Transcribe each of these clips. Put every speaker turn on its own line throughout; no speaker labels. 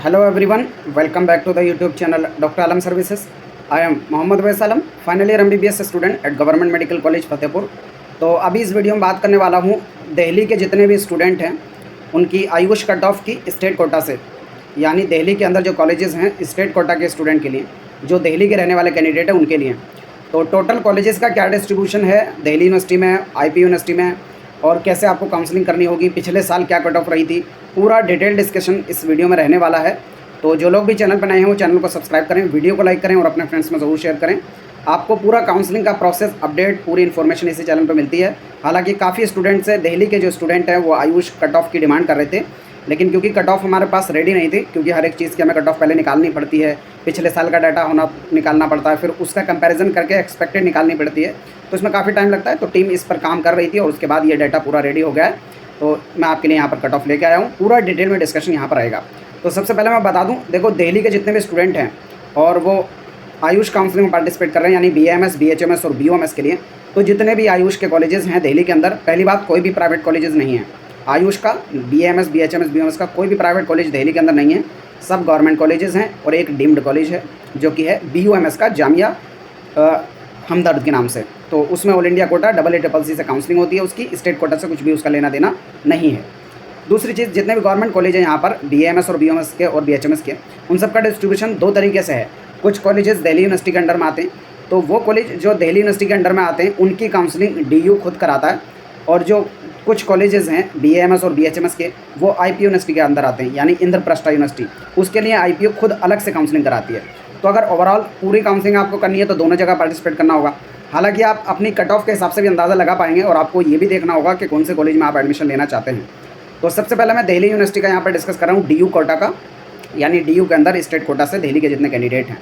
Hello everyone, welcome back to the YouTube channel Dr. Alam Services. I am Mohammad Wais Alam, final year MBBS student at government medical college Fatehpur. तो अभी इस video में बात करने वाला हूँ दिल्ली के जितने भी स्टूडेंट हैं उनकी आयुष कट ऑफ की स्टेट कोटा से, यानी दिल्ली के अंदर जो कॉलेजेस हैं स्टेट कोटा के स्टूडेंट के लिए, जो दिल्ली के रहने वाले कैंडिडेट हैं उनके लिए। तो टोटल कॉलेजेस का क्या डिस्ट्रीब्यूशन है दिल्ली यूनिवर्सिटी में, IP यूनिवर्सिटी में, और कैसे आपको काउंसलिंग करनी होगी, पिछले साल क्या कट ऑफ रही थी, पूरा डिटेल डिस्कशन इस वीडियो में रहने वाला है। तो जो लोग भी चैनल पर नए हैं वो चैनल को सब्सक्राइब करें, वीडियो को लाइक करें और अपने फ्रेंड्स में ज़रूर शेयर करें। आपको पूरा काउंसलिंग का प्रोसेस अपडेट, पूरी इन्फॉर्मेशन इसी चैनल पर मिलती है। हालांकि काफ़ी स्टूडेंट्स हैं दिल्ली के जो स्टूडेंट हैं वो आयुष कट ऑफ की डिमांड कर रहे थे, लेकिन क्योंकि कट ऑफ हमारे पास रेडी नहीं थी, क्योंकि हर एक चीज़ की हमें कट ऑफ पहले निकालनी पड़ती है, पिछले साल का डाटा निकालना पड़ता है, फिर उसका कंपैरिजन करके एक्सपेक्टेड निकालनी पड़ती है, तो इसमें काफ़ी टाइम लगता है। तो टीम इस पर काम कर रही थी और उसके बाद ये डाटा पूरा रेडी हो गया है। तो मैं आपके लिए यहाँ पर कट ऑफ लेके आया हूँ, पूरा डिटेल में डिस्कशन यहाँ पर आएगा। तो सबसे पहले मैं बता दूँ, देखो दिल्ली के जितने भी स्टूडेंट हैं और वो आयुष काउंसलिंग में पार्टिसिपेट कर रहे हैं, यानी BAMS, BHMS और BOMS के लिए, तो जितने भी आयुष के कॉलेजेस हैं दिल्ली के अंदर, पहली बात कोई भी प्राइवेट कॉलेजेस नहीं है। आयुष का BAMS, BHMS, BOMS का कोई भी प्राइवेट कॉलेज दिल्ली के अंदर नहीं है, सब गवर्नमेंट कॉलेजेस हैं। और एक डीम्ड कॉलेज है जो कि है BUMS का, जामिया हमदर्द के नाम से। तो उसमें ऑल इंडिया कोटा AACCC से काउंसलिंग होती है, उसकी स्टेट कोटा से कुछ भी उसका लेना देना नहीं है। दूसरी चीज़, जितने भी गवर्नमेंट कॉलेज हैं यहाँ पर BAMS और BOMS के और BHMS के, उन सब का डिस्ट्रीब्यूशन दो तरीके से है। कुछ कॉलेजेस दिल्ली यूनिवर्सिटी के अंडर में आते हैं, तो वो कॉलेज जो दिल्ली यूनिवर्सिटी के अंडर में आते हैं उनकी काउंसलिंग DU खुद कराता है, और जो कुछ कॉलेजेस हैं BAMS और BHMS के, वो IP यूनिवर्सिटी के अंदर आते हैं, यानी इंद्रप्रस्थ यूनिवर्सिटी, उसके लिए IPU खुद अलग से काउंसलिंग कराती है। तो अगर ओवरऑल पूरी काउंसलिंग आपको करनी है तो दोनों जगह पार्टिसिपेट करना होगा। हालांकि आप अपनी कट ऑफ के हिसाब से भी अंदाज़ा लगा पाएंगे, और आपको ये भी देखना होगा कि कौन से कॉलेज में आप एडमिशन लेना चाहते हैं। तो सबसे पहले मैं दिल्ली यूनिवर्सिटी का यहाँ पर डिस्कस कर रहा हूँ, DU कोटा का, यानी DU के अंदर स्टेट कोटा से दिल्ली के जितने कैंडिडेट हैं,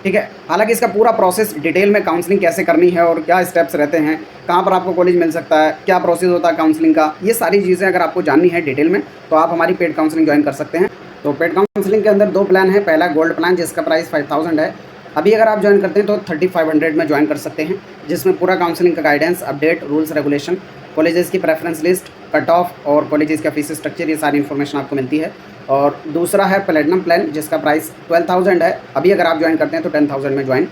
ठीक है। हालांकि इसका पूरा प्रोसेस डिटेल में, काउंसलिंग कैसे करनी है और क्या स्टेप्स रहते हैं, कहाँ पर आपको कॉलेज मिल सकता है, क्या प्रोसेस होता है काउंसलिंग का, ये सारी चीज़ें अगर आपको जाननी है डिटेल में, तो आप हमारी पेड काउंसलिंग ज्वाइन कर सकते हैं। तो पेड काउंसलिंग के अंदर दो प्लान है। पहला गोल्ड प्लान, जिसका प्राइस 5000 है। अभी अगर आप ज्वाइन करते हैं तो 3500 में ज्वाइन कर सकते हैं, जिसमें पूरा काउंसलिंग का guidance, update, rules regulation, colleges की प्रेफरेंस लिस्ट, कट ऑफ और कॉलेजेस का फीस स्ट्रक्चर, ये सारी इन्फॉर्मेशन आपको मिलती है। और दूसरा है प्लेटिनम प्लान, जिसका प्राइस 12000 है। अभी अगर आप ज्वाइन करते हैं तो 10000 में ज्वाइन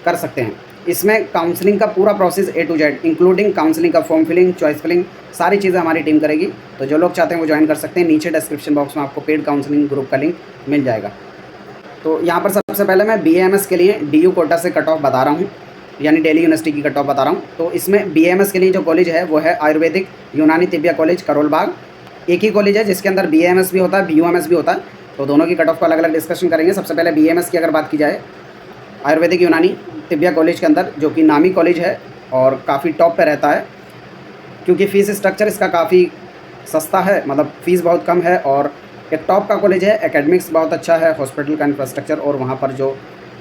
कर सकते हैं। इसमें काउंसलिंग का पूरा process A to Z, including counselling का फॉर्म फिलिंग, चॉइस फिलिंग, सारी चीज़ें हमारी टीम करेगी। तो जो लोग चाहते हैं वो ज्वाइन कर सकते हैं। नीचे डिस्क्रिप्शन बॉक्स में आपको पेड काउंसलिंग ग्रुप का लिंक मिल जाएगा। तो यहाँ पर सबसे पहले मैं BAMS के लिए DU कोटा से कट ऑफ बता रहा हूँ, यानी दिल्ली यूनिवर्सिटी की कट ऑफ बता रहा हूँ। तो इसमें BAMS के लिए जो कॉलेज है वो है आयुर्वेदिक यूनानी तिब्बिया कॉलेज, करोल बाग। एक ही कॉलेज है जिसके अंदर BAMS भी होता है, BUMS भी होता है। तो दोनों की कट ऑफ को अलग अलग डिस्कशन करेंगे। सबसे पहले BAMS की अगर बात की जाए, आयुर्वेदिक यूनानी तिब्बिया कॉलेज के अंदर, जो कि नामी कॉलेज है और काफ़ी टॉप पे रहता है, क्योंकि फ़ीस स्ट्रक्चर इसका काफ़ी सस्ता है, मतलब फ़ीस बहुत कम है, और एक टॉप का कॉलेज है। एकेडमिक्स बहुत अच्छा है, हॉस्पिटल का इंफ्रास्ट्रक्चर और वहाँ पर जो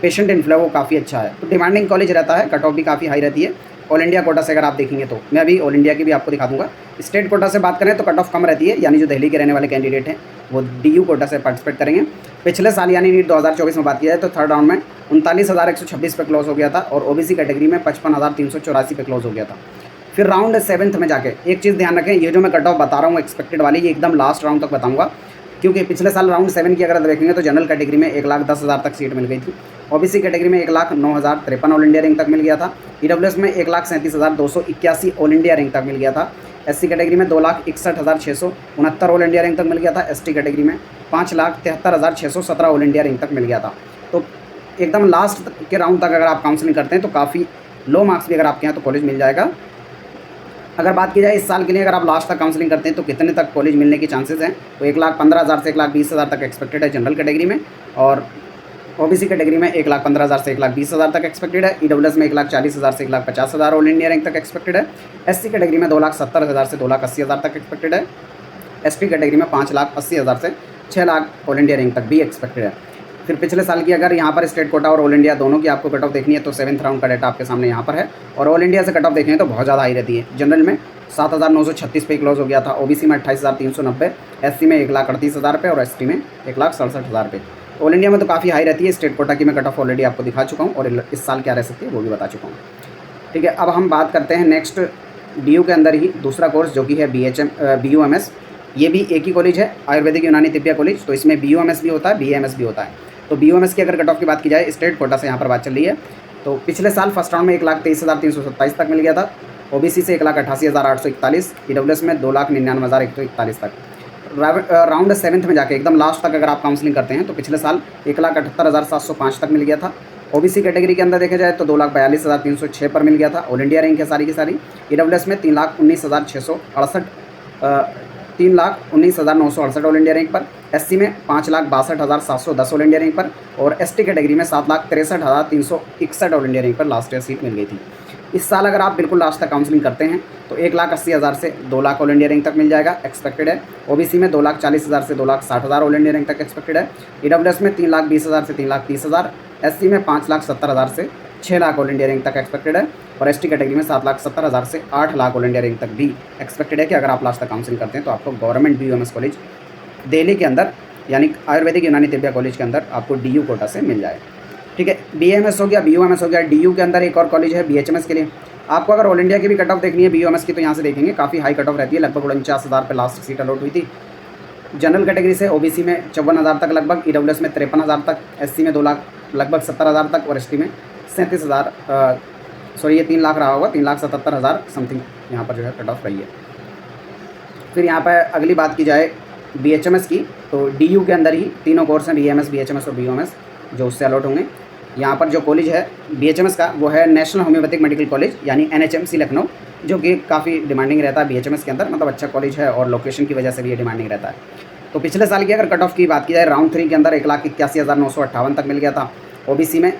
पेशेंट इनफ्लो वो काफ़ी अच्छा है। तो डिमांडिंग कॉलेज रहता है, कट ऑफ भी काफ़ी हाई रहती है। ऑल इंडिया कोटा से अगर आप देखेंगे तो, मैं अभी ऑल इंडिया की भी आपको दिखा दूंगा। स्टेट कोटा से बात करें तो कट ऑफ कम रहती है, यानी जो दिल्ली के रहने वाले कैंडिडेट हैं वो DU कोटा से पार्टिसिपेट करेंगे। पिछले साल यानी नीट 2024 में बात की जाए तो थर्ड राउंड में 39,126 पे क्लोज हो गया था, और OBC कैटेगरी में 55,384 पे क्लोज हो गया था। फिर राउंड 7th में जाके एक चीज़ ध्यान रखें, ये जो मैं कट ऑफ बता रहा हूँ एक्सपेक्टेड वाली, ये एकदम लास्ट राउंड तक बताऊँगा, क्योंकि पिछले साल राउंड 7 की अगर देखेंगे तो जनरल कैटेगरी में 1,10,000 तक सीट मिल गई थी। OBC कैटेगरी में 1,09,053 ऑल इंडिया रैंक तक मिल गया था। EWS में 1,37,281 ऑल इंडिया रैंक तक मिल गया था। SC कैटेगरी में 2,61,669 ऑल इंडिया रैंक तक मिल गया था। ST कैटेगरी में 5,73,617 ऑल इंडिया रैंक तक मिल गया था। तो एकदम लास्ट के राउंड तक अगर आप काउंसलिंग करते हैं तो काफ़ी लो मार्क्स भी अगर आपके यहाँ तो कॉलेज मिल जाएगा। अगर बात की जाए इस साल के लिए, अगर आप लास्ट तक काउंसलिंग करते हैं तो कितने तक कॉलेज मिलने के चांसेस हैं, तो 1,15,000 से 1,20,000 तक एक्सपेक्टेड है जनरल कैटेगरी में, और OBC कैटेगरी में 1,15,000 से 1,20,000 तक एक्सपेक्टेड है। EWS में 1,40,000 से 1,50,000 ऑल इंडिया रैंक तक एक्सपेक्टेड है। SC कैटेगरी में 2,70,000 से 2,80,000 तक एक्सपेक्टेड है। ST कैटेगरी में 5,80,000 से 6,00,000 ऑल इंडिया रैंक तक भी एक्सपेक्टेड है। फिर पिछले साल की अगर यहाँ पर स्टेट कोटा और ऑल इंडिया दोनों की आपको कट ऑफ देखनी है तो 7th राउंड का डाटा आपके सामने यहाँ पर है, और ऑल इंडिया से कट ऑफ देखें तो बहुत ज़्यादा हाई रहती है। जनरल में 7,936 पे क्लोज हो गया था, OBC में 28,390, SC में 1,38,000 पे और ST में 1,67,000 पे। ऑल इंडिया में तो काफ़ी हाई रहती है। स्टेट कोटा की मैं कट ऑफ ऑलरेडी आपको दिखा चुका हूँ, और इस साल क्या रह सकती है वो भी बता चुका हूँ, ठीक है। अब हम बात करते हैं नेक्स्ट DU के अंदर ही दूसरा कोर्स, जो कि है BUMS। ये भी एक ही कॉलेज है, आयुर्वेदिक यूनानी तिब्बिया कॉलेज। तो इसमें BUMS भी होता है, BAMS भी होता है। तो BUMS की अगर कट ऑफ की बात की जाए, स्टेट कोटा से यहाँ पर बात चल रही है, तो पिछले साल फर्स्ट राउंड में 1,23,327 तक मिल गया था। OBC से 1,88,841, EWS में 2,99,141 तक। राउंड 7th में जाके एकदम लास्ट तक अगर आप काउंसलिंग करते हैं तो पिछले साल 1,78,705 तक मिल गया था। OBC कैटेगरी के अंदर देखा जाए तो 2,42,306 पर मिल गया था। ऑल इंडिया रैंक है सारी की सारी। EWS में 3,19,668, 3,19,968 ऑल इंडिया रैंक पर। SC में 5,62,710 ऑल इंडिया रैंक पर। और ST कैटेगरी में 7,63,361 ऑल इंडिया रैंक पर लास्ट ईयर सीट मिल गई थी। इस साल अगर आप बिल्कुल लास्ट तक काउंसलिंग करते हैं तो 1,80,000 से 2,00,000 ऑल इंडिया रैंक तक मिल जाएगा, एक्सपेक्टेड है। OBC में 2,40,000 से 2,60,000 ऑल इंडिया रैंक तक एक्सपेक्टेड है। EWS में 3,20,000 से 3,30,000, SC में 5,70,000 से 6,00,000 ऑल इंडिया रैंक तक एक्सपेक्टेड है। और ST कैटेगरी में 7,70,000 से 8,00,000 ऑल इंडिया रैंक तक भी एक्सपेक्टेड है कि अगर आप लास्ट तक काउंसलिंग करते हैं तो आपको गवर्नमेंट BUMS कॉलेज दिल्ली के अंदर यानी आयुर्वेदिक यूनानी तिब्बिया कॉलेज के अंदर आपको DU कोटा से मिल जाए। ठीक है, BAMS हो गया, BUMS हो गया। DU के अंदर एक और कॉलेज है BHMS के लिए। आपको अगर ऑल इंडिया की भी कट ऑफ देखनी है BUMS की तो यहाँ से देखेंगे, काफ़ी हाई कट ऑफ रहती है, लगभग 49,000 पे लास्ट सीट अलॉट हुई थी। जनरल कैटेगरी से OBC में 54,000 तक लगभग, EWS में 53,000 तक, SC में 2,00,000 लगभग 70,000 तक और ST में 37,000, सॉरी ये 3,00,000 रहा होगा, 3,77,000 समथिंग यहाँ पर जो है कट ऑफ रही है। फिर यहाँ पर अगली बात की जाए BHMS की, तो DU के अंदर ही तीनों कोर्स हैं, BAMS, BHMS और BUMS, जो उससे अलॉट होंगे। यहाँ पर जो कॉलेज है BHMS का वो है नेशनल होम्योपैथिक मेडिकल कॉलेज यानी NHMC लखनऊ, जो कि काफ़ी डिमांडिंग रहता है BHMS के अंदर, मतलब अच्छा कॉलेज है और लोकेशन की वजह से भी ये डिमांडिंग रहता है। तो पिछले साल की अगर कट ऑफ की बात की जाए राउंड 3 के अंदर 1,81,958 तक मिल गया था। OBC में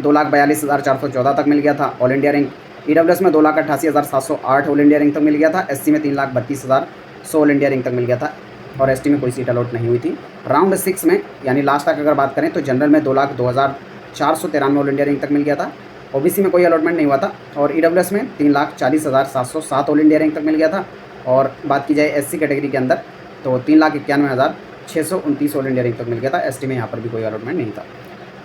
2,42,414 तक मिल गया था ऑल इंडिया रैंक। EWS में 2,88,708 ऑल इंडिया रैंक तक मिल गया था। SC में 3,32,100 ऑल इंडिया रैंक तक मिल गया था और ST में कोई सीट अलॉट नहीं हुई थी। राउंड 6 में यानी लास्ट तक अगर बात करें तो जनरल में 2,02,493 ऑल इंडिया रैंक तक मिल गया था। OBC में कोई अलॉटमेंट नहीं हुआ था और EWS में 3,40,707 ऑल इंडिया रैंक तक मिल गया था। और बात की जाए SC कैटेगरी के अंदर तो 3,91,629 ऑल इंडिया रैंक तक मिल गया था। ST में यहाँ पर भी कोई अलॉटमेंट नहीं था।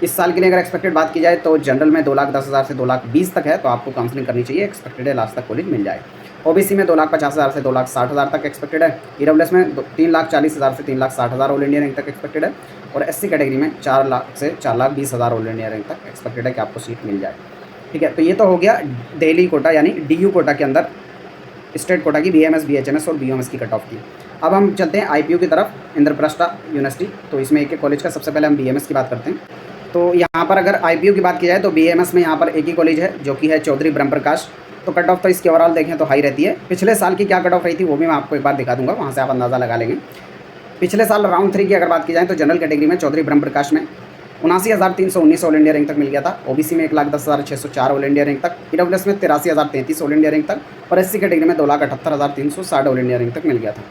इस साल के लिए अगर एक्सपेक्टेड बात की जाए तो जनरल में 2,10,000 से 2,20,000 तक है, तो आपको काउंसलिंग करनी चाहिए, एक्सपेक्टेड है लास्ट तक कॉलेज मिल जाए। OBC में 2,50,000 से 2,60,000 तक एक्सपेक्टेड है। EWS में 3,40,000 से 3,60,000 ऑल इंडिया रैंक तक एक्सपेक्टेड है और SC कैटेगरी में 4,00,000 से 4,20,000 ऑल इंडिया रैंक तक एक्सपेक्टेड है कि आपको सीट मिल जाए। ठीक है, तो ये तो हो गया दिल्ली कोटा यानी DU कोटा के अंदर स्टेट कोटा की BAMS, BHMS और BUMS की कट ऑफ की। अब हम चलते हैं IPU की तरफ, इंद्रप्रस्थ यूनिवर्सिटी। तो इसमें एक कॉलेज का सबसे पहले हम BAMS की बात करते हैं। तो यहाँ पर अगर IPU की बात की जाए तो BAMS में यहाँ पर एक ही कॉलेज है जो कि है चौधरी ब्रह्म प्रकाश। तो कट ऑफ तो इसकी ओवरऑल देखें तो हाई रहती है। पिछले साल की क्या कट ऑफ रही थी वो भी मैं आपको एक बार दिखा दूंगा, वहाँ से आप अंदाज़ा लगा लेंगे। पिछले साल राउंड 3 की अगर बात की जाए तो जनरल कैटेगरी में चौधरी ब्रह्म प्रकाश में 79,319 ऑल इंडिया रैंक तक मिल गया था। OBC में 1,10,604 ऑल इंडिया रैंक तक, EWS में 83,033 ऑल इंडिया रैंक तक और SC कैटेगरी में 2,78,360 ऑल इंडिया रैंक तक मिल गया था।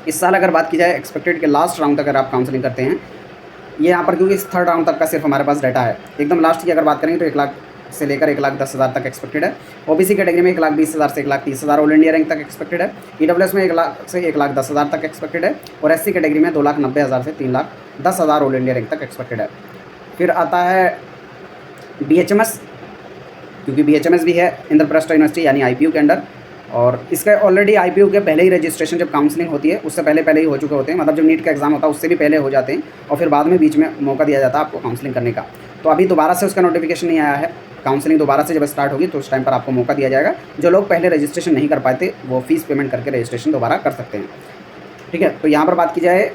इस साल अगर बात की जाए एक्सपेक्टेड के लास्ट राउंड तक अगर आप काउंसलिंग करते हैं, ये यहाँ पर क्योंकि इस थर्ड राउंड तक का सिर्फ हमारे पास डाटा है, एकदम लास्ट की अगर बात करें तो 1,00,000 से लेकर 1,10,000 तक एक्सपेक्टेड है। OBC कैटेगरी में 1,20,000 से 1,30,000 ऑल इंडिया रैंक तक एक्सपेक्टेड है। EWS में 1,00,000 से 1,10,000 तक एक्सपेक्टेड है और SC कैटेगरी में 2,90,000 से 3,10,000 ऑल इंडिया रैंक तक एक्सपेक्टेड है। फिर आता है BHMS, क्योंकि BHMS भी है इंद्रप्रस्थ यूनिवर्सिटी यानी IPU के अंडर, और इसका ऑलरेडी IPU के पहले ही रजिस्ट्रेशन जब काउंसलिंग होती है उससे पहले ही हो चुके होते हैं, मतलब जब नीट का एग्जाम होता है उससे भी पहले हो जाते हैं और फिर बाद में बीच में मौका दिया जाता है आपको काउंसलिंग करने का। तो अभी दोबारा से उसका नोटिफिकेशन नहीं आया है, काउंसलिंग दोबारा से जब स्टार्ट होगी तो उस टाइम पर आपको मौका दिया जाएगा। जो लोग पहले रजिस्ट्रेशन नहीं कर पाए थे वो फीस पेमेंट करके रजिस्ट्रेशन दोबारा कर सकते हैं। ठीक है, तो यहाँ पर बात की जाए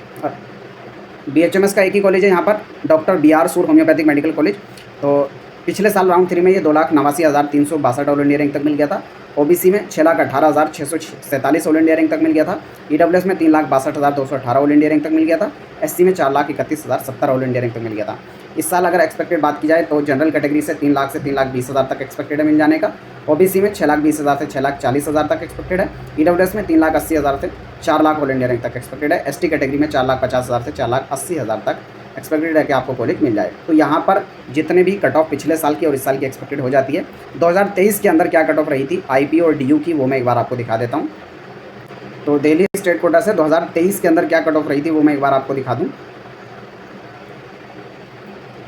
BHMS का एक ही कॉलेज है यहाँ पर, डॉक्टर BR सूर होम्योपैथिक मेडिकल कॉलेज। तो पिछले साल राउंड 3 में ये 2,89,362 ऑल इंडिया रैंक तक मिल गया था। OBC में 6,18,647 ऑल इंडिया रैंक तक मिल गया था। EWS में 3,62,218 ऑल इंडिया रैंक तक मिल गया था। SC में 4,31,070 ऑल इंडिया रैंक तक मिल गया था। इस साल अगर एक्सपेक्टेड बात की जाए तो जनरल कैटेगरी से 3,00,000 से 3,20,000 तक एक्सपेक्टेड है मिल जाने का। OBC में 6,20,000 से 6,40,000 तक एक्सपेक्टेड है। EWS में 3,80,000 से 4,00,000 ऑल इंडिया रैंक तक एक्सपेक्टेड है। ST कैटेगरी में 4,50,000 से 4,80,000 तक एक्सपेक्टेड है कि आपको कॉलेज मिल जाए। तो यहाँ पर जितने भी कट ऑफ पिछले साल की और इस साल की एक्सपेक्टेड हो जाती है। 2023 के अंदर क्या कट ऑफ रही थी IPU और DU की वो मैं एक बार आपको दिखा देता हूँ। तो दिल्ली स्टेट कोटा से 2023 के अंदर क्या कट ऑफ रही थी वो मैं एक बार आपको दिखा दूँ।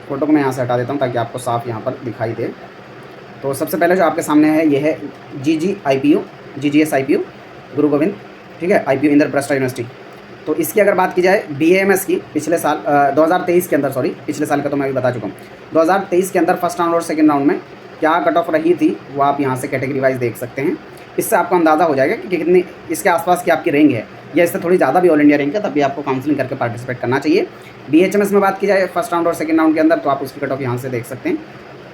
फोटो को मैं यहाँ से हटा देता हूँ ताकि आपको साफ यहाँ पर दिखाई दे। तो सबसे पहले जो आपके सामने है ये है GGS IPU गुरु गोविंद ठीक है, IPU इंद्रप्रस्थ यूनिवर्सिटी। तो इसकी अगर बात की जाए BAMS की पिछले साल 2023 के अंदर, सॉरी पिछले साल का तो मैं अभी बता चुका हूँ, 2023 के अंदर फर्स्ट राउंड और सेकंड राउंड में क्या कट ऑफ रही थी वो आप यहाँ से कैटेगरी वाइज देख सकते हैं। इससे आपको अंदाज़ा हो जाएगा कि कितनी इसके आसपास की आपकी रैंक है, या इससे थोड़ी ज़्यादा भी ऑल इंडिया रैंक है, तब भी आपको काउंसलिंग करके पार्टिसिपेट करना चाहिए। BHMS में बात की जाए फर्स्ट राउंड और सेकंड राउंड के अंदर, तो आप उसकी कट ऑफ यहाँ से देख सकते हैं।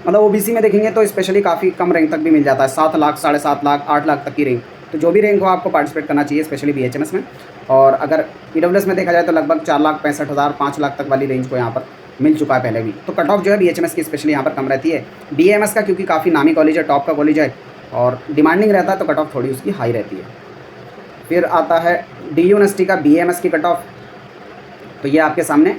मतलब OBC में देखेंगे तो स्पेशली काफ़ी कम रैंक तक भी मिल जाता है, 7 लाख, 7.5 लाख, 8 लाख तक की रैंक। तो जो भी रैंक हो आपको पार्टिसिपेट करना चाहिए, स्पेशली BHMS में। और अगर EWS में देखा जाए तो लगभग 4,65,000, 5 लाख तक वाली रेंज को यहाँ पर मिल चुका है पहले भी। तो कट ऑफ जो है BHMS की स्पेशली यहाँ पर कम रहती है। BAMS का क्योंकि काफ़ी नामी कॉलेज है, टॉप का कॉलेज है और डिमांडिंग रहता है, तो कट ऑफ थोड़ी उसकी हाई रहती है। फिर आता है DU यूनिवर्सिटी का BAMS की कट ऑफ। तो ये आपके सामने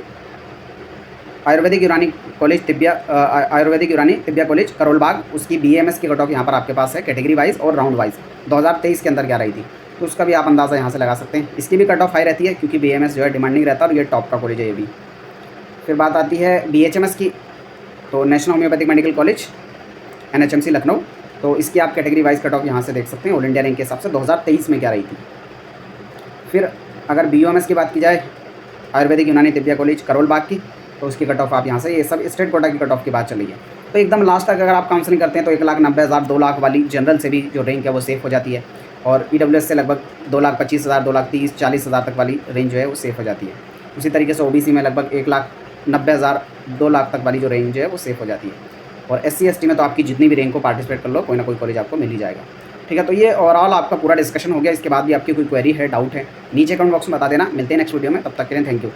आयुर्वेदिक यूनानी कॉलेज तिब्बिया कॉलेज करोल बाग, उसकी BAMS की कट ऑफ यहाँ पर आपके पास है कैटेगरी वाइज और राउंड वाइज 2023 के अंदर क्या रही थी, तो उसका भी आप अंदाज़ा यहाँ से लगा सकते हैं। इसकी भी कट ऑफ हाई रहती है क्योंकि BAMS जो है डिमांडिंग रहता है और ये टॉप का कॉलेज है ये भी। फिर बात आती है BHMS की, तो national homeopathic medical college NHMC Lucknow. तो इसकी आप कैटेगरी वाइज कट ऑफ यहाँ से देख सकते हैं ऑल इंडिया रैंक के हिसाब से 2023 में क्या रही थी। फिर अगर BOMS की बात की जाए आयुर्वेदिक यूनानी तिब्बिया कॉलेज करोल बाग की, तो उसकी कट ऑफ आप यहाँ से, ये सब स्टेट कोटा की कट ऑफ की बात चल रही है। तो एकदम लास्ट तक अगर आप काउंसलिंग करते हैं तो 1,90,000, 2 लाख वाली जनरल से भी जो रैंक है वो सेफ हो जाती है, और EWS से लगभग 2,25,000, 2,30,000, 40,000 तक वाली रेंज जो है वो सेफ हो जाती है। उसी तरीके से OBC में लगभग 1,90,000, 2 लाख तक वाली जो रेंज है वो सेफ हो जाती है। और SC ST में तो आपकी जितनी भी रैंक को पार्टिसिपेट कर लो, कोई ना कोई कॉलेज आपको मिल ही जाएगा। ठीक है, तो ये ओवरऑल आपका पूरा डिस्कशन हो गया। इसके बाद भी आपकी कोई क्वेरी है, डाउट है, नीचे कमेंट बॉक्स में बता देना। मिलते हैं नेक्स्ट वीडियो में, तब तक के लिए थैंक यू।